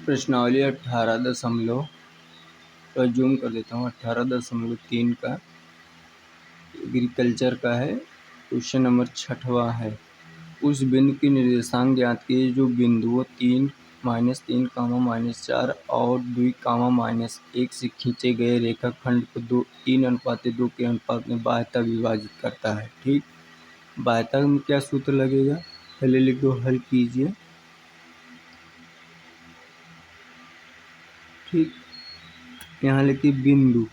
प्रश्नावली 18 का जूम कर देता हूँ। 18.3 का एग्रीकल्चर का है। क्वेश्चन नंबर 6वां है। उस बिंदु की निर्देशांक ज्ञात कीजिए जो बिंदुओं 3, -3, -4 और 2, -1 से खींचे गए रेखाखंड को 3:2 के अनुपात में बाह्यता विभाजित करता है। ठीक, बाह्यता में क्या सूत्र लगेगा, पहले लिख दो, हल कीजिए। ठीक, यहाँ लिखिए बिंदु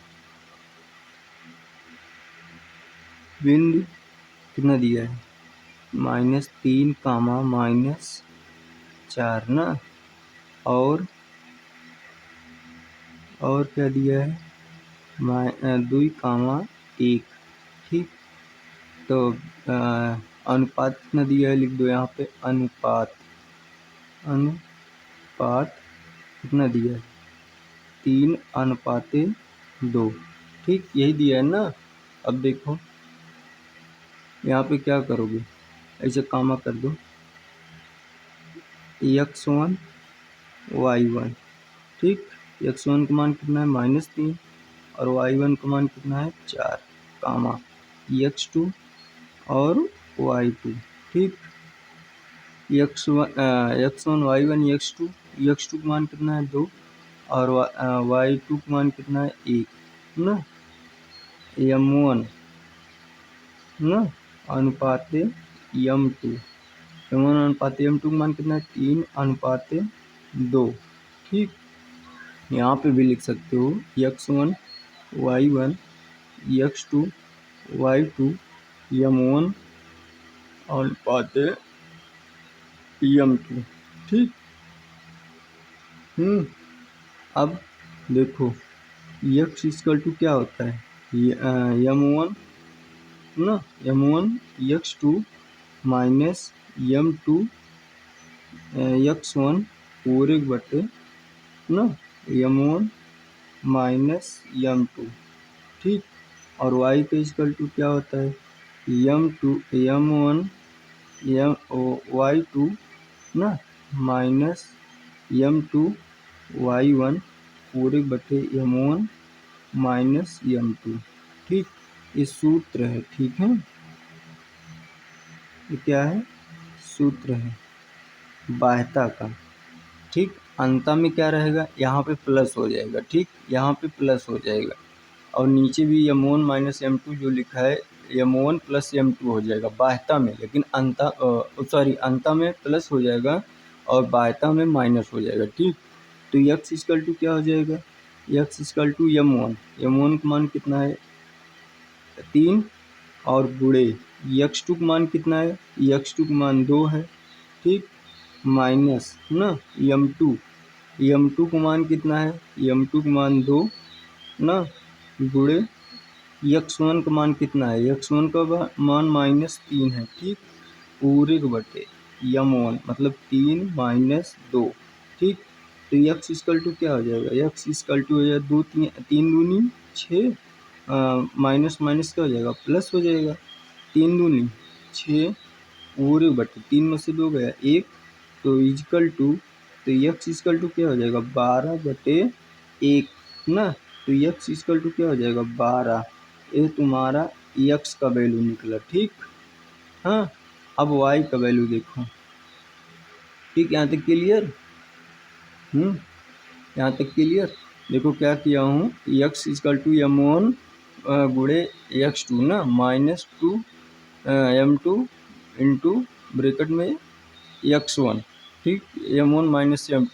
कितना दिया है, -3, -4 ना, और क्या दिया है, 2, 1। ठीक, तो अनुपात कितना दिया है, लिख दो यहाँ पे अनुपात कितना दिया है, 3:2। ठीक, यही दिया है ना। अब देखो यहाँ पे क्या करोगे, ऐसे कामा कर दो, x1 y1। ठीक, x1 का मान कितना है, -3, और y1 का मान कितना है, 4, कामा x2 और y2। ठीक, x1 y1 x2 का मान कितना है, 2, और y2 का मान कितना है, 1 ना। m1 ना अनुपात m2, अनुपात m2 का मान कितना है, 3:2। ठीक, यहाँ पे भी लिख सकते हो x1 y1 x2 y2 m1 अनुपात m2। ठीक, अब देखो x इक्वल क्या होता है, m1 ना, m1 x2 minus m2 x1 पूरे बटे ना m1 माइनस m2। ठीक, और y का इक्वल क्या होता है, m1 y2 ना माइनस m2 y1 पूरे बटे m1 माइनस m2। ठीक, ये सूत्र है। ठीक है, ये क्या है, सूत्र है बाह्यता का। ठीक, अंत में क्या रहेगा, यहाँ पे प्लस हो जाएगा। ठीक, यहाँ पे प्लस हो जाएगा, और नीचे भी m1 माइनस m2 जो लिखा है, m1 प्लस m2 हो जाएगा बाह्यता में, लेकिन अंत में प्लस हो जाएगा और बाह्यता में माइनस हो जाएगा। ठीक, तो x इक्वल टू क्या हो जाएगा, x इक्वल टू m1 का मान कितना है, 3, और गुणे x2 का मान कितना है, x2 का मान 2 है। ठीक, माइनस ना m2 का मान कितना है, m2 का मान 2 ना, गुणे x1 का मान कितना है, x1 का मान -3 है। ठीक, पूरे के बटे m1 मतलब 3 - 2। ठीक, तो x इक्वल टू क्या हो जाएगा, x इक्वल टू हो जाएगा 2 3 दूनी 6, माइनस माइनस क्या हो जाएगा, प्लस हो जाएगा, 3 दूनी 6 पूरे बटे 3 में से 2 गया 1, तो इक्वल टू, तो x इक्वल टू क्या हो जाएगा, 12/1 ना। तो x इक्वल टू क्या हो जाएगा, 12। ये तुम्हारा x का वैल्यू निकला। ठीक, हाँ, अब y का वैल्यू देखो। ठीक, यहाँ तक क्लियर, यहाँ तक क्लियर। देखो क्या किया हूँ, x इक्वल टू m1 गुणे x2 ना -2 m2 इंटू ब्रैकेट में x1। ठीक, m1 माइनस m2,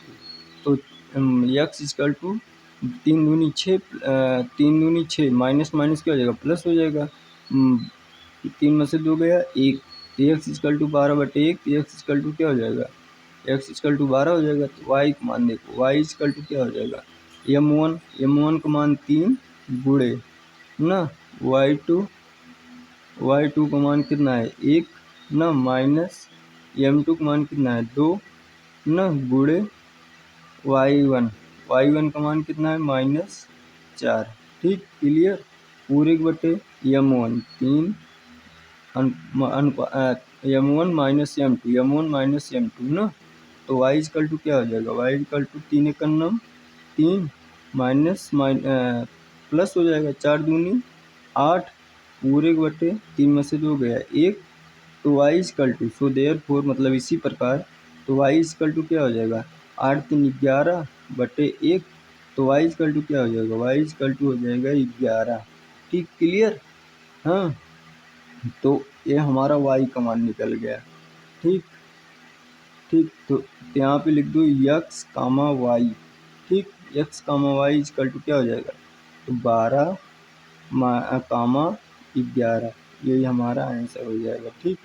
तो x इक्वल टू 3 दूनी 6, 3 दूनी 6, माइनस माइनस क्या हो जाएगा, प्लस हो जाएगा, 3 में से 2 गया 1, x equal to 12/1, x equal to क्या हो जाएगा, x इक्वल टू 12 हो जाएगा। तो y का मान देखो, y इक्वल टू क्या हो जाएगा, m1 का मान 3 गुणे ना y2 का मान कितना है 1 ना, माइनस m2 का मान कितना है 2 ना, गुणे y1 का मान कितना है -4। ठीक, क्लियर, पूरे के बटे m1 3 m1 माइनस m2 ना, तो y इक्वल टू क्या हो जाएगा, y equal to 3 Ekam 3 minus plus हो जाएगा 4 दूनी 8 पूरे बटे 3 में से 2 गया 1, तो y equal to so therefore मतलब इसी प्रकार तो y इक्वल टू क्या हो जाएगा 8 3 11 बटे 1, तो y इक्वल टू क्या हो जाएगा, y इक्वल टू हो जाएगा 11। ठीक, क्लियर। हाँ, तो ये हमारा y का मान निकल गया। ठीक ठीक, तो यहाँ पे लिख दो x कामा वाई। ठीक, x comma y equal to क्या हो जाएगा, तो 12 कामा 11, यही हमारा आंसर हो जाएगा। ठीक,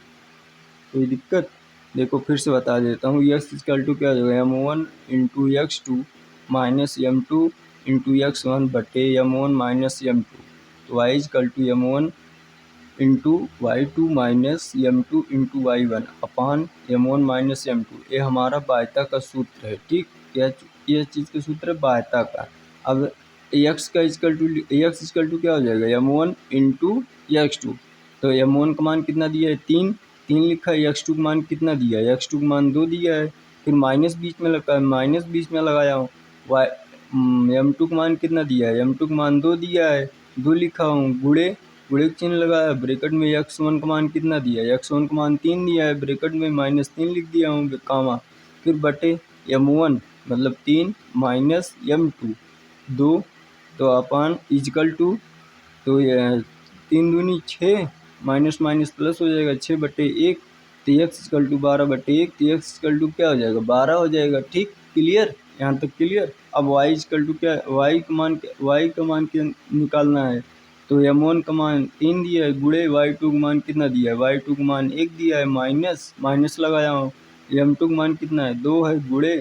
कोई दिक्कत, देखो फिर से बता देता हूँ, x इक्वल टू क्या हो जाएगा m1 into x2 minus m2 into x1 बटे m1 माइनस m2, तो y equal to m1 into y2 minus m2 into y1 upon m1 minus m2, ये हमारा बाध्यता का सूत्र है। ठीक, यह चीज़ का सूत्र है बाध्यता का। अब x का equal to x equal to क्या हो जाएगा m1 इंटू x2, तो m1 का मान कितना दिया है 3 लिखा है, x2 का मान कितना दिया है, x2 का मान 2 दिया है, फिर माइनस बीच में लगा है, माइनस बीच में लगाया हूँ, m2 का मान कितना दिया है, m2 का मान 2 दिया है, 2 लिखा हूँ, गुणे का चिन्ह लगाया, ब्रैकेट में x1 का मान कितना दिया है, x1 का मान 3 दिया है, ब्रैकेट में -3 लिख दिया हूँ कामा, फिर बटे m1 मतलब 3 माइनस m2 2, तो अपान इक्वल टू, तो 3 दूनी 6 माइनस माइनस प्लस हो जाएगा 6 बटे 1, तो x इक्वल टू 12 बटे 1, तो x इक्वल टू क्या हो जाएगा 12 हो जाएगा। ठीक, क्लियर, यहाँ तक क्लियर। अब y इक्वल टू क्या, y का मान क्या निकालना है, तो m1 का मान 3 दिया है, गुणे y2 का मान कितना दिया है, y2 का मान 1 दिया है, माइनस लगाया हूँ, m2 का मान कितना है 2 है, गुणे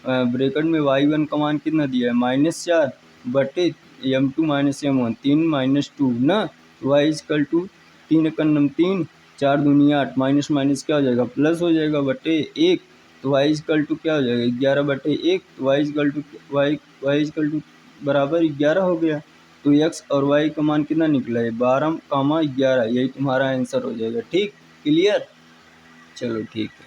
ब्रैकेट में y1 का मान कितना दिया है -4 बटे m2 माइनस m1 3 माइनस 2 ना, y इक्वल टू 3 एकम 3 4 दूनी 8 माइनस माइनस क्या हो जाएगा प्लस हो जाएगा बटे 1, तो y इक्वल टू क्या हो जाएगा 11 बटे 1, तो y इक्वल टू बराबर 11 हो गया। तो x और y का मान कितना निकला है 12 कामा 11, यही तुम्हारा आंसर हो जाएगा। ठीक, क्लियर, चलो ठीक है।